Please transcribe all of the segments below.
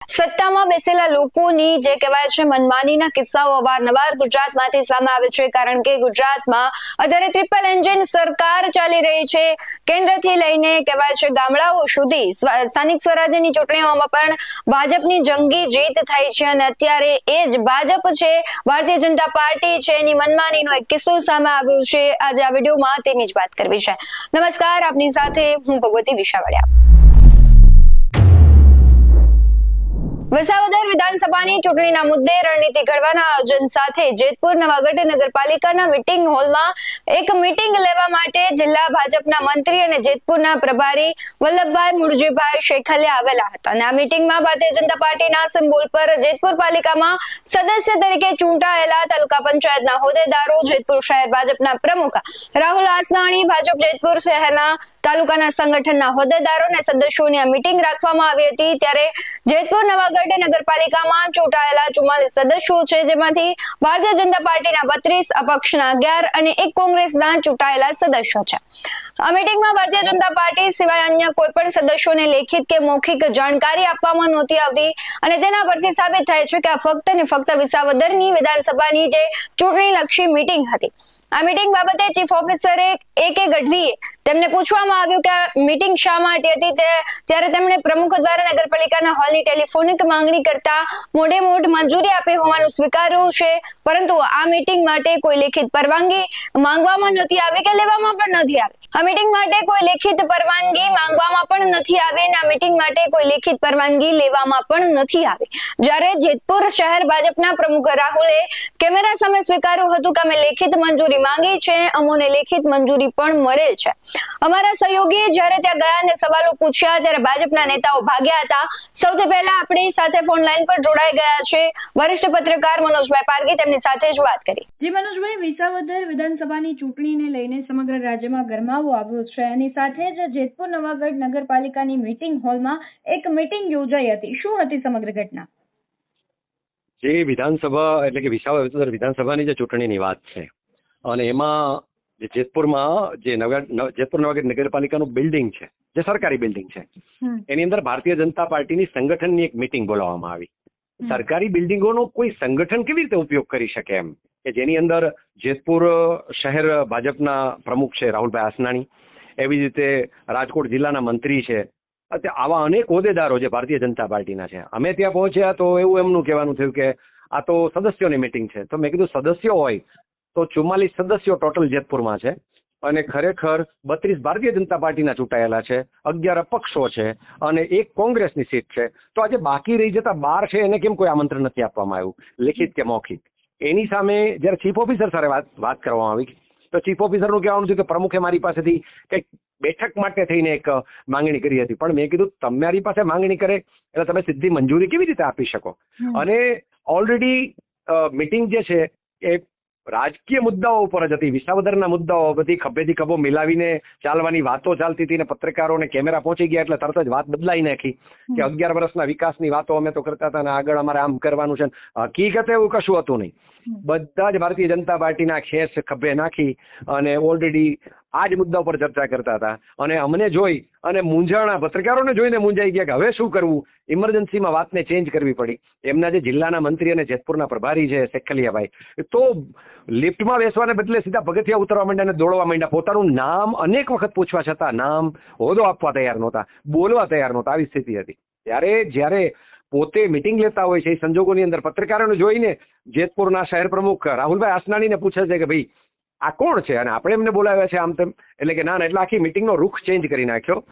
સત્તામાં બેસેલા લોકોની જે કહેવાય છે મનમાનીના કિસ્સાઓ અવારનવાર ગુજરાતમાંથી સામે આવે છે, કારણ કે ગુજરાતમાં અત્યારે ટ્રિપલ એન્જિન સરકાર ચાલી રહી છે. કેન્દ્રથી લઈને કહેવાય છે ગામડાઓ સુધી સ્થાનિક સ્વરાજ્યની ચૂંટણીઓમાં પણ ભાજપની જંગી જીત થઈ છે અને અત્યારે એ જ ભાજપ છે, ભારતીય જનતા પાર્ટી છે, એની મનમાનીનો એક કિસ્સો સામે આવ્યો છે. આજે આ વિડીયોમાં તેની જ વાત કરવી છે. નમસ્કાર, આપની સાથે હું ભગવતી વિશાવડિયા. વિસાવદર વિધાનસભાની ચૂંટણીના મુદ્દે રણનીતિ ઘડવાના આયોજન સાથે જેતપુર નવાગઢ નગરપાલિકાના મીટિંગ હોલમાં એક મીટિંગ લેવા માટે જિલ્લા ભાજપના મંત્રી અને જેતપુરના પ્રભારી વલ્લભભાઈ મુળજીભાઈ શેખલિયા આવેલા હતા અને આ મીટિંગમાં ભારતીય જનતા પાર્ટીના સિમ્બોલ પર જેતપુર પાલિકામાં સદસ્ય તરીકે ચૂંટાયેલા તાલુકા પંચાયતના હોદ્દેદારો, જેતપુર શહેર ભાજપના પ્રમુખ રાહુલ આસનાણી, ભાજપ જેતપુર શહેરના તાલુકાના સંગઠનના હોદ્દેદારો અને સદસ્યોની આ મીટિંગ રાખવામાં આવી હતી. ત્યારે જેતપુર નવાગઢ નગરપાલિકામાં ચૂંટાયેલા 44 સદસ્યો છે, જેમાંથી ભારતીય જનતા પાર્ટીના 32, અપક્ષના 11 અને એક કોંગ્રેસના ચૂંટાયેલા સદસ્યો છે. આ મીટિંગમાં ભારતીય જનતા પાર્ટી સિવાય અન્ય કોઈ પણ સદસ્યોને લેખિત કે મૌખિક જાણકારી આપવામાં નહોતી આવતી અને તેના પરથી સાબિત થાય છે કે આ ફક્ત ને ફક્ત વિસાવદરની વિધાનસભાની જે ચૂંટણીલક્ષી મીટિંગ હતી. આ મીટિંગ બાબતે ચીફ ઓફિસર A.K. ગઢવીએ તેમને પૂછવામાં આવ્યું કે આ મીટિંગ શા માટે હતી, ત્યારે તેમણે પ્રમુખ દ્વારા નગરપાલિકાના હોલની ટેલિફોનિક માંગણી કરતા મોઢે મોઢ મંજૂરી આપી હોવાનું સ્વીકાર્યું છે, પરંતુ આ મીટિંગ માટે કોઈ લેખિત પરવાનગી માંગવામાં નથી આવી કે લેવામાં પણ નથી આવી. આ મીટિંગ માટે કોઈ લેખિત પરવાનગી માંગવામાં પણ નથી આવી અને આ મીટિંગ માટે કોઈ લેખિત પરવાનગી લેવામાં પણ નથી આવી. જ્યારે જેતપુર શહેર ભાજપના પ્રમુખ રાહુલે કેમેરા સામે સ્વીકાર્યું હતું કે અમે લેખિત મંજૂરી માંગી છે, અમોને લેખિત મંજૂરી પણ મળેલ છે. અમારા સહયોગીએ જ્યારે ત્યાં ગયા અને સવાલો પૂછ્યા ત્યારે ભાજપના નેતાઓ ભાગ્યા હતા. સૌથી પહેલા આપણી સાથે ફોન લાઈન પર જોડાઈ ગયા છે વરિષ્ઠ પત્રકાર મનોજભાઈ પારગી, તેમની સાથે જ વાત કરી. જી મનોજભાઈ, વિસાવદર વિધાનસભાની ચૂંટણીને લઈને સમગ્ર રાજ્યમાં ગરમાવો આવ્યો છે. એની સાથે જ જેતપુર નવાગઢ નગરપાલિકાની મીટિંગ હોલમાં એક મીટિંગ યોજાઈ હતી. શું હતી સમગ્ર ઘટના? જે વિધાનસભા એટલે કે વિસાવદર વિધાનસભાની જે ચૂંટણીની વાત છે અને એમાં જેતપુરમાં જે જેતપુર નવાગઢ નગરપાલિકાનું બિલ્ડિંગ છે, જે સરકારી બિલ્ડિંગ છે, એની અંદર ભારતીય જનતા પાર્ટીની સંગઠનની એક મીટિંગ બોલાવવામાં આવી. સરકારી બિલ્ડિંગોનો કોઈ સંગઠન કેવી રીતે ઉપયોગ કરી શકે એમ કે જેની અંદર જેતપુર શહેર ભાજપના પ્રમુખ છે રાહુલભાઈ આસનાણી, એવી રીતે રાજકોટ જિલ્લાના મંત્રી છે, આવા અનેક હોદ્દેદારો જે ભારતીય જનતા પાર્ટીના છે. અમે ત્યાં પહોંચ્યા તો એવું એમનું કહેવાનું થયું કે આ તો સદસ્યોની મીટિંગ છે. તો મેં કીધું સદસ્યો હોય તો 44 સદસ્યો ટોટલ જેતપુરમાં છે અને ખરેખર 32 ભારતીય જનતા પાર્ટીના ચૂંટાયેલા છે, 11 અપક્ષો છે અને એક કોંગ્રેસની સીટ છે. તો આજે બાકી રહી જતા 12 છે એને કેમ કોઈ આમંત્રણ નથી આપવામાં આવ્યું, લેખિત કે મૌખિક? એની સામે જયારે ચીફ ઓફિસર સાથે વાત કરવામાં આવી તો ચીફ ઓફિસરનું કહેવાનું છે કે પ્રમુખે મારી પાસેથી કંઈક બેઠક માટે થઈને એક માંગણી કરી હતી. પણ મેં કીધું તમારી પાસે માંગણી કરે એટલે તમે સીધી મંજૂરી કેવી રીતે આપી શકો? અને ઓલરેડી મીટિંગ જે છે એ રાજકીય મુદ્દાઓ ઉપર જ હતી, વિસાવદરના મુદ્દાઓ બધી ખભેથી ખભો મિલાવીને ચાલવાની વાતો ચાલતી હતી ને પત્રકારોને કેમેરા પહોંચી ગયા એટલે તરત જ વાત બદલાઈ નાખી કે 11 વર્ષના વિકાસની વાતો અમે તો કરતા હતા ને આગળ અમારે આમ કરવાનું છે. હકીકતે એવું કશું હતું નહીં. બધા જ ભારતીય જનતા પાર્ટીના ખેસ ખભે નાખી અને ઓલરેડી આ જ મુદ્દા ઉપર ચર્ચા કરતા હતા અને અમને જોઈ અને મૂંઝાણા પત્રકારોને જોઈને મૂંઝાઈ ગયા કે હવે શું કરવું. ઇમરજન્સીમાં વાતને ચેન્જ કરવી પડી. એમના જે જિલ્લાના મંત્રી અને જેતપુરના પ્રભારી છે શેખલિયાભાઈ, તો લિફ્ટમાં બેસવાને બદલે સીધા પગથિયા ઉતરવા માંડ્યા અને દોડવા માંડ્યા. પોતાનું નામ અનેક વખત પૂછવા છતાં નામ, હોદ્દો આપવા તૈયાર નહોતા, બોલવા તૈયાર નહોતા. આવી સ્થિતિ હતી. ત્યારે જ્યારે પોતે મિટિંગ લેતા હોય છે એ સંજોગોની અંદર પત્રકારોને જોઈને જેતપુરના શહેર પ્રમુખ રાહુલભાઈ આસનાણીને પૂછે છે કે ભાઈ આ કોણ છે અને આપણે એમને બોલાવ્યા છે આમ તેમ, એટલે કે ના એટલે આખી મિટિંગનો રૂખ ચેન્જ કરી નાખ્યો.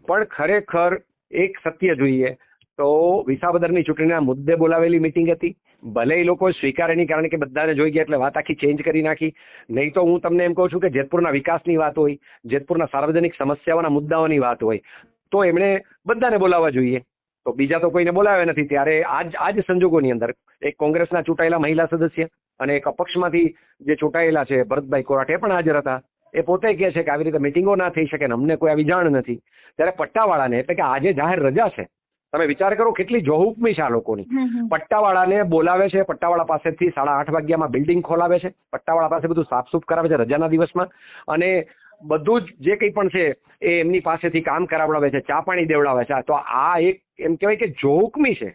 પણ ખરેખર એક સત્ય જોઈએ તો વિસાવદરની ચૂંટણીના મુદ્દે બોલાવેલી મિટિંગ હતી. ભલે એ લોકો સ્વીકારે નહીં, કારણ કે બધાને જોઈ ગયા એટલે વાત આખી ચેન્જ કરી નાખી. નહીં તો હું તમને એમ કહું છું કે જેતપુરના વિકાસની વાત હોય, જેતપુરના સાર્વજનિક સમસ્યાઓના મુદ્દાઓની વાત હોય તો એમણે બધાને બોલાવવા જોઈએ. તો બીજા તો કોઈને બોલાવ્યા નથી. ત્યારે આજ સંજોગોની અંદર એક કોંગ્રેસના ચૂંટાયેલા મહિલા સદસ્ય અને એક અપક્ષમાંથી જે ચૂંટાયેલા છે ભરતભાઈ કોરાટ, એ પણ હાજર હતા. એ પોતે કહે છે કે આવી રીતે મિટિંગો ના થઈ શકે ને અમને કોઈ આવી જાણ નથી. ત્યારે પટ્ટાવાળાને, એટલે કે આજે જાહેર રજા છે, તમે વિચાર કરો કેટલી જોહુકમી છે આ લોકોની. પટ્ટાવાળાને બોલાવે છે, પટ્ટાવાળા પાસેથી 8:30 વાગ્યામાં બિલ્ડિંગ ખોલાવે છે, પટ્ટાવાળા પાસે બધું સાફસૂફ કરાવે છે રજાના દિવસમાં અને બધું જ જે કંઈ પણ છે એ એમની પાસેથી કામ કરાવડાવે છે, ચા પાણી દેવડાવે છે. તો આ એક એમ કહેવાય કે જોહુકમી છે.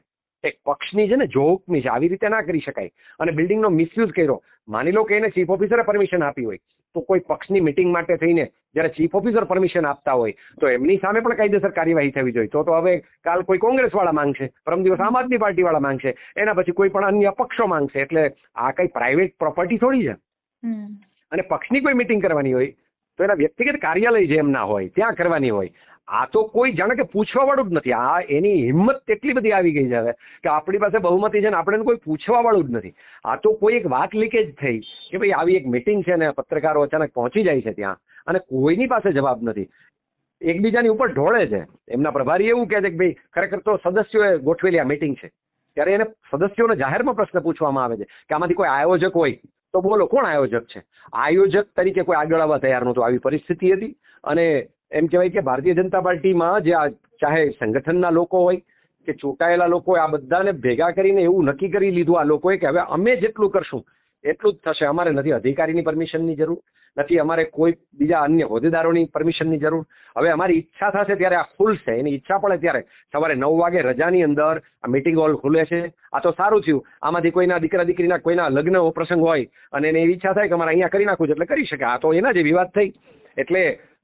એક પક્ષની છે ને જોહુકમી છે, આવી રીતે ના કરી શકાય. અને બિલ્ડિંગનો મિસયુઝ કર્યો, માની લો કે એને ચીફ ઓફિસરે પરમિશન આપી હોય, તો કોઈ પક્ષની મિટિંગ માટે થઈને જ્યારે ચીફ ઓફિસર પરમિશન આપતા હોય તો એમની સામે પણ કાયદેસર કાર્યવાહી થવી જોઈએ. તો હવે કાલ કોઈ કોંગ્રેસ વાળા માંગશે, પરમ દિવસ આમ આદમી પાર્ટી વાળા માંગશે, એના પછી કોઈ પણ અન્ય પક્ષો માંગશે. એટલે આ કઈ પ્રાઇવેટ પ્રોપર્ટી થોડી છે. અને પક્ષની કોઈ મિટિંગ કરવાની હોય તો એના વ્યક્તિગત કાર્યાલય જે એમના હોય ત્યાં કરવાની હોય. આ તો કોઈ જાણે કે પૂછવા વાળું જ નથી. આ એની હિંમત એટલી બધી આવી ગઈ છે હવે કે આપણી પાસે બહુમતી છે ને આપણે કોઈ પૂછવા વાળું જ નથી. આ તો કોઈ એક વાત લીકેજ થઈ કે ભાઈ આવી એક મિટિંગ છે ને પત્રકારો અચાનક પહોંચી જાય છે ત્યાં અને કોઈની પાસે જવાબ નથી, એકબીજાની ઉપર ઢોળે છે. એમના પ્રભારી એવું કહે છે કે ભાઈ ખરેખર તો સદસ્યોએ ગોઠવેલી આ મિટિંગ છે. ત્યારે એને સદસ્યોને જાહેરમાં પ્રશ્ન પૂછવામાં આવે છે કે આમાંથી કોઈ આયોજક હોય તો બોલો કોણ આયોજક છે. આયોજક તરીકે કોઈ આગળ આવવા તૈયાર નહોતું. આવી પરિસ્થિતિ હતી. અને એમ કહેવાય કે ભારતીય જનતા પાર્ટીમાં જે ચાહે સંગઠનના લોકો હોય કે ચૂંટાયેલા લોકો હોય, આ બધાને ભેગા કરીને એવું નક્કી કરી લીધું આ લોકોએ કે હવે અમે જેટલું કરશું એટલું જ થશે. અમારે નથી અધિકારીની પરમિશનની જરૂર, નથી અમારે કોઈ બીજા અન્ય હોદ્દેદારોની પરમિશનની જરૂર. હવે અમારી ઈચ્છા થશે ત્યારે આ ખુલશે. એની ઈચ્છા પડે ત્યારે સવારે 9 વાગે રજાની અંદર આ મિટિંગ હોલ ખુલે છે. આ તો સારું થયું. આમાંથી કોઈના દીકરા દીકરીના કોઈના લગ્ન પ્રસંગ હોય અને એને ઈચ્છા થાય કે અમારે અહીંયા કરી નાખવું છે એટલે કરી શકે. આ તો એના જેવી વાત થઈ. એટલે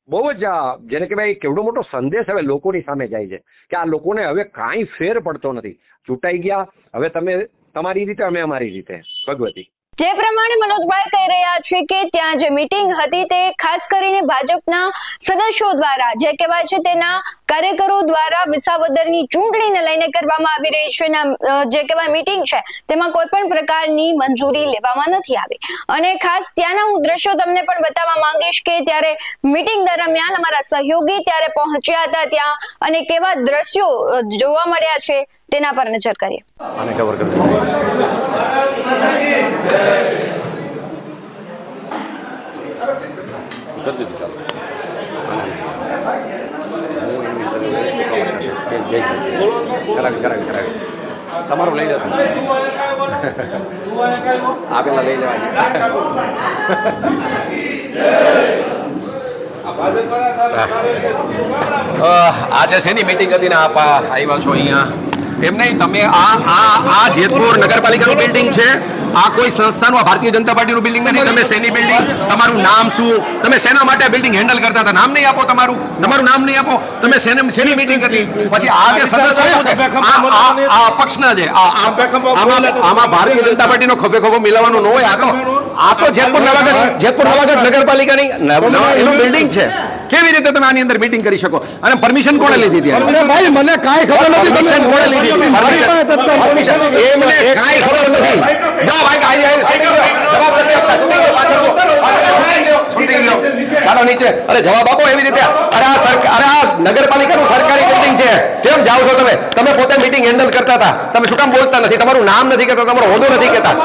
બહુ જ જેને કે ભાઈ કેવડો મોટો સંદેશ હવે લોકોની સામે જાય છે કે આ લોકોને હવે કાંઈ ફેર પડતો નથી. ચૂંટાઈ ગયા, હવે તમે તમારી રીતે અમે અમારી રીતે. ભગવતી, જે પ્રમાણે મનોજભાઈ કહી રહ્યા છે કે ત્યાં જે મીટિંગ હતી તે ખાસ કરીને ભાજપના સદસ્યો દ્વારા જે કહેવાય છે તેના કાર્યકરો દ્વારા વિસાવદરની ચૂંટણીને લઈને કરવામાં આવી રહી છે. જે કહેવાય મીટિંગ છે તેમાં કોઈ પણ પ્રકારની મંજૂરી લેવામાં નથી આવી. અને ખાસ ત્યાંના હું દ્રશ્યો તમને પણ બતાવવા માંગીશ કે ત્યારે મીટિંગ દરમિયાન અમારા સહયોગી ત્યારે પહોંચ્યા હતા ત્યાં અને કેવા દ્રશ્યો જોવા મળ્યા છે તેના પર નજર કરીએ. આને કવર કરી દીધું. કરાવી તમારું લઈ જશું. આ પેલા લઈ લેવાની. આજે શેની મીટિંગ હતી ને આપ આવ્યા છો અહીંયા? એમ નહીં, તમે આ જેતપુર નગરપાલિકાનું બિલ્ડિંગ છે, આ કોઈ સંસ્થાનું, આ ભારતીય જનતા પાર્ટીનું બિલ્ડિંગ નથી. તમે શેની બિલ્ડિંગ, તમારું નામ શું, તમે શેના માટે બિલ્ડિંગ હેન્ડલ કરતા હતા? નામ નહીં આપો તમારું નામ નહીં આપો. તમે શેની મીટિંગ હતી? પછી આ જે સદસ્ય આ પક્ષના છે, આમાં ભારતીય જનતા પાર્ટીનો ખભે ખભો મિલાવવાનો ન હોય. આ તો જેતપુર નવાગઢ નગરપાલિકાની એનું બિલ્ડિંગ છે. કેવી રીતે તમે આની અંદર મીટિંગ કરી શકો? અને પરમિશન કોણે લીધી હતી? ભાઈ મને કાંઈ ખબર નથી. પરમિશન કોણે લીધી હતી? એમને કાંઈ ખબર નથી. જાઓ ભાઈ, જવાબ નથી આપતા. ચાલો નીચે. અરે જવાબ આપો એવી રીતે. અરે આ નગરપાલિકાનું સરકારી બિલ્ડિંગ છે, કેમ જાઓ છો તમે? તમે પોતે મીટિંગ હેન્ડલ કરતા હતા, તમે શું કામ બોલતા નથી? તમારું નામ નથી કહેતા, તમારો હોદ્દો નથી કહેતા.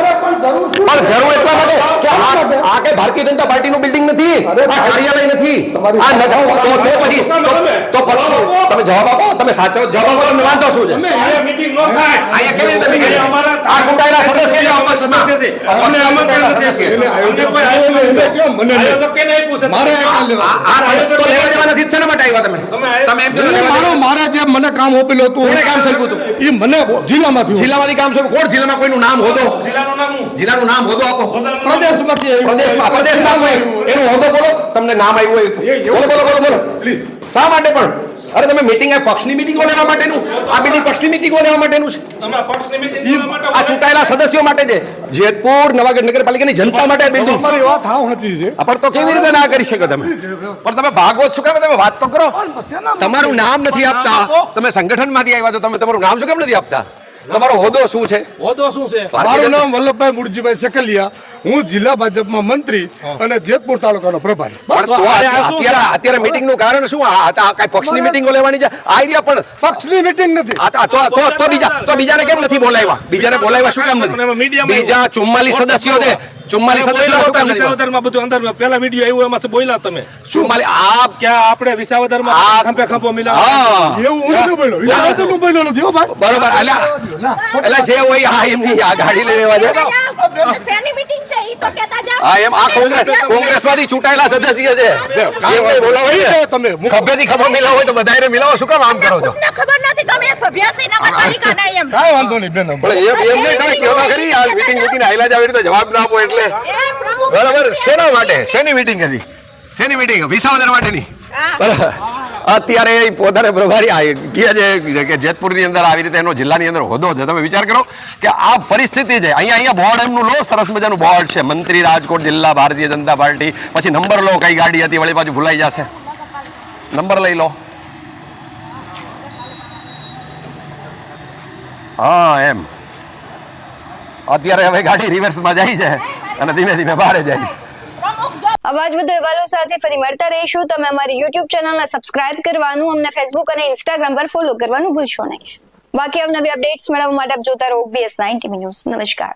પણ જરૂર એટલા માટે કે આ કે ભારતીય જનતા પાર્ટીનું બિલ્ડિંગ નથી, આ કાર્યાલય નથી. તો પક્ષ તમે જવાબ આપો. તમે સાચો જવાબ આપો. તમને વાંધો શું છે? અહીંયા કેવી રીતે મીટિંગ? આ ચૂંટાયેલા સદસ્ય છે, અપક્ષના મારે જે મને કામ આપેલું હતું, કામ સોંપ્યું હતું એ મને જિલ્લામાંથી કામ સોંપ્યું. કોણ જિલ્લામાં કોઈનું નામ હોદો? જિલ્લાનું નામ હોદો આપો. પ્રદેશમાં એનું હોદો બોલો. તમને નામ આવ્યું હોય બોલો. શા માટે પણ? અરે તમે મીટિંગ, આ પક્ષની મીટિંગો લેવા માટેનું, આ બિલ્ડિંગ પક્ષની મીટિંગો લેવા માટેનું છે. આ ચૂંટાયેલા સદસ્યો માટે છે. જેતપુર નવાગઢ નગરપાલિકાની જનતા માટે બિલ્ડિંગ. વાત હાવ હતી છે. પણ તો કેવી રીતે ના કરી શકો તમે? પણ તમે ભાગો શું કામ? તમે વાત તો કરો. તમારું નામ નથી આપતા. તમે સંગઠનમાંથી આવ્યા છો, તમે તમારું નામ શું કેમ નથી આપતા? તમારો હોદ્દો શું છે? મારું નામ વલ્લભભાઈ મુરજીભાઈ સકલિયા. હું જિલ્લા ભાજપમાં મંત્રી અને જેતપુર તાલુકાનો પ્રભારી. અત્યારે મીટિંગ નું કારણ શું? કઈ પક્ષની મીટિંગો લેવાની છે? આઈડિયા પણ પક્ષની મીટિંગ નથી. તો બીજાને કેમ નથી બોલાવ્યા? બીજાને બોલાવ્યા શું કામ નથી? બીજા 44 સદસ્યો છે. 44 સદસ્યો શું કામ નથી? વિસાવદરમાં બધું અંદર પેલા વિડિયો આવ્યો એમાં બોલ્યા તમે. 44 આ ક્યાં આપણે વિસાવદરમાં ખંભે ખંભો મિલાવ એવું હું નથી બોલ્યો. વિસાવદરનું બોલ્યો નથી હો ભાઈ. બરોબર. એટલે જે હોય આ એમની આ ગાડી લઈને આવ્યા છે શેની meeting છે ઈ તો કહેતા જાઓ. હા એમ આ કોંગ્રેસમાંથી ચૂંટાયેલા સદસ્ય છે એમ કઈ બોલાવો હોય ને તમે ખભેથી ખભા મિલાવો હોય તો બધાને મિલાવો શું કામ આમ કરો છો તમને ખબર નથી કે અમે સભ્ય છીએ નગરપાલિકાના એમ. કાંઈ વાંધો નહીં બેન પણ એમ નહીં તમે કહો તો ખરી આ મીટિંગ મૂકીને આયલા જ આવી રીતે જવાબ ના આપો એટલે એ પ્રમુખ બરાબર શેના માટે શેની મીટિંગ હતી શેની મીટિંગ વિસાવદર માટેની બરાબર અત્યારે એ પોતાને પ્રભારી કહે છે કે જેતપુરની અંદર આવી રીતે એનો જિલ્લાની અંદર હોદ્દો છે તમે વિચાર કરો કે આ પરિસ્થિતિ છે અહીંયા બોર્ડ એમનું લો સરસ મજાનું બોર્ડ છે મંત્રી રાજકોટ જિલ્લા ભારતીય જનતા પાર્ટી પછી નંબર લો કઈ ગાડી હતી વળી પાછું ભૂલાઈ જશે નંબર લઈ લો હા એમ અત્યારે હવે ગાડી રિવર્સમાં જાય છે અને ધીમે ધીમે બહાર જાય છે આવા જ વધુ અહેવાલો સાથે ફરી મળતા રહીશું. તમે અમારી YouTube ચેનલને સબસ્ક્રાઇબ કરવાનું, અમને Facebook અને Instagram પર ફોલો કરવાનું ભૂલશો નહીં. બાકી અવનવી અપડેટ્સ મેળવવા માટે આપ જોતા રહો OBS 90 ન્યૂઝ. નમસ્કાર.